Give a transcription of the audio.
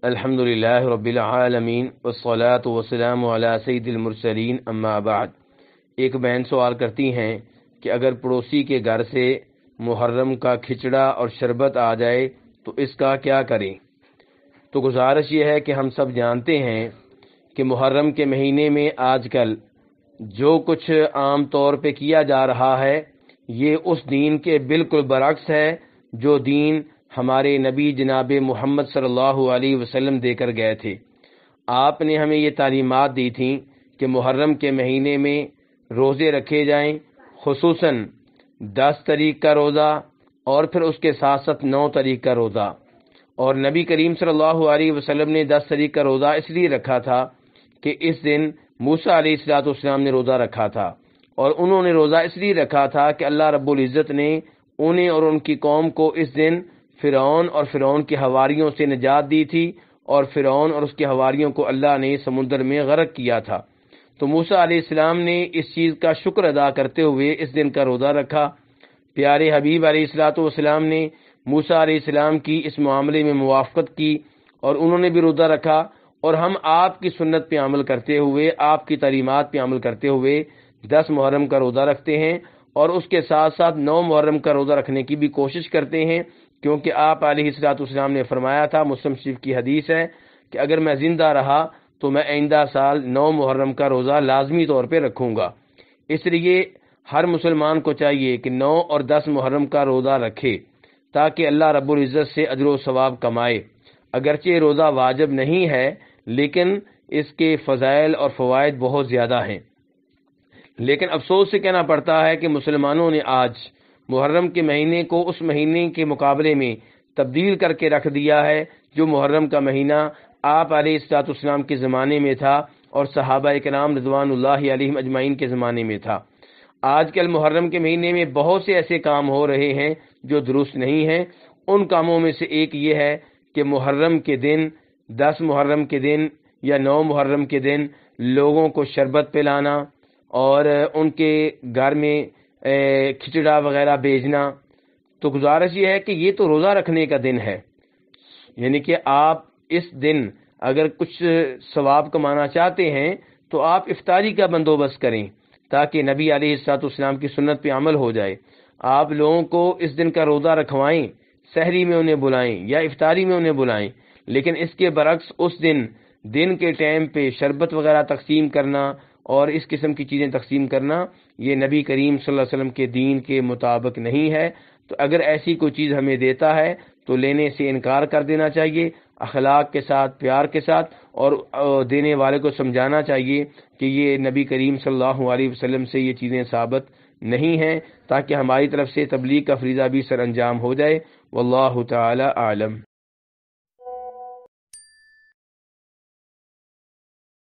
الحمدللہ رب العالمین والصلاة والسلام علی سید المرسلین اما بعد۔ ایک بہن سوال کرتی ہیں کہ اگر پڑوسی کے گھر سے محرم کا کھچڑا اور شربت آ جائے تو اس کا کیا کریں؟ تو گزارش یہ ہے کہ ہم سب جانتے ہیں کہ محرم کے مہینے میں آج کل جو کچھ عام طور پہ کیا جا رہا ہے یہ اس دین کے بالکل برعکس ہے جو دین ہمارے نبی جناب محمد صلی اللہ علیہ وسلم دے کر گئے تھے۔ آپ نے ہمیں یہ تعلیمات دی تھیں کہ محرم کے مہینے میں روزے رکھے جائیں، خصوصاً 10 تاریخ کا روزہ اور پھر اس کے ساتھ ساتھ 9 تاریخ کا روزہ۔ اور نبی کریم صلی اللہ علیہ وسلم نے 10 تاریخ کا روزہ اس لیے رکھا تھا کہ اس دن موسیٰ علیہ السلام نے روزہ رکھا تھا، اور انہوں نے روزہ اس لیے رکھا تھا کہ اللہ رب العزت نے انہیں اور ان کی قوم کو اس دن فرعون اور فرعون کے حواریوں سے نجات دی تھی، اور فرعون اور اس کے حواریوں کو اللہ نے سمندر میں غرق کیا تھا۔ تو موسیٰ علیہ السلام نے اس چیز کا شکر ادا کرتے ہوئے اس دن کا روزہ رکھا۔ پیارے حبیب علیہ السلام نے موسیٰ علیہ السلام کی اس معاملے میں موافقت کی اور انہوں نے بھی روزہ رکھا، اور ہم آپ کی سنت پہ عمل کرتے ہوئے، آپ کی تعلیمات پہ عمل کرتے ہوئے 10 محرم کا روزہ رکھتے ہیں، اور اس کے ساتھ ساتھ 9 محرم کا روزہ رکھنے کی بھی کوشش کرتے ہیں، کیونکہ آپ علیہ السلام نے فرمایا تھا، مسلم شریف کی حدیث ہے کہ اگر میں زندہ رہا تو میں آئندہ سال 9 محرم کا روزہ لازمی طور پہ رکھوں گا۔ اس لیے ہر مسلمان کو چاہیے کہ 9 اور 10 محرم کا روزہ رکھے تاکہ اللہ رب العزت سے اجر و ثواب کمائے۔ اگرچہ روزہ واجب نہیں ہے لیکن اس کے فضائل اور فوائد بہت زیادہ ہیں، لیکن افسوس سے کہنا پڑتا ہے کہ مسلمانوں نے آج محرم کے مہینے کو اس مہینے کے مقابلے میں تبدیل کر کے رکھ دیا ہے جو محرم کا مہینہ آپ علیہ السلام کے زمانے میں تھا اور صحابہ کرام رضوان اللہ علیہم اجمعین کے زمانے میں تھا۔ آج کل محرم کے مہینے میں بہت سے ایسے کام ہو رہے ہیں جو درست نہیں ہیں۔ ان کاموں میں سے ایک یہ ہے کہ محرم کے دن، 10 محرم کے دن یا 9 محرم کے دن لوگوں کو شربت پلانا اور ان کے گھر میں کھچڑا وغیرہ بھیجنا۔ تو گزارش یہ ہے کہ یہ تو روزہ رکھنے کا دن ہے، یعنی کہ آپ اس دن اگر کچھ ثواب کمانا چاہتے ہیں تو آپ افطاری کا بندوبست کریں تاکہ نبی علیہ السلام کی سنت پہ عمل ہو جائے۔ آپ لوگوں کو اس دن کا روزہ رکھوائیں، سحری میں انہیں بلائیں یا افطاری میں انہیں بلائیں، لیکن اس کے برعکس اس دن کے ٹائم پہ شربت وغیرہ تقسیم کرنا اور اس قسم کی چیزیں تقسیم کرنا یہ نبی کریم صلی اللہ علیہ وسلم کے دین کے مطابق نہیں ہے۔ تو اگر ایسی کوئی چیز ہمیں دیتا ہے تو لینے سے انکار کر دینا چاہیے، اخلاق کے ساتھ، پیار کے ساتھ، اور دینے والے کو سمجھانا چاہیے کہ یہ نبی کریم صلی اللہ علیہ وسلم سے یہ چیزیں ثابت نہیں ہیں، تاکہ ہماری طرف سے تبلیغ کا فریضہ بھی سر انجام ہو جائے۔ واللہ تعالی اعلم۔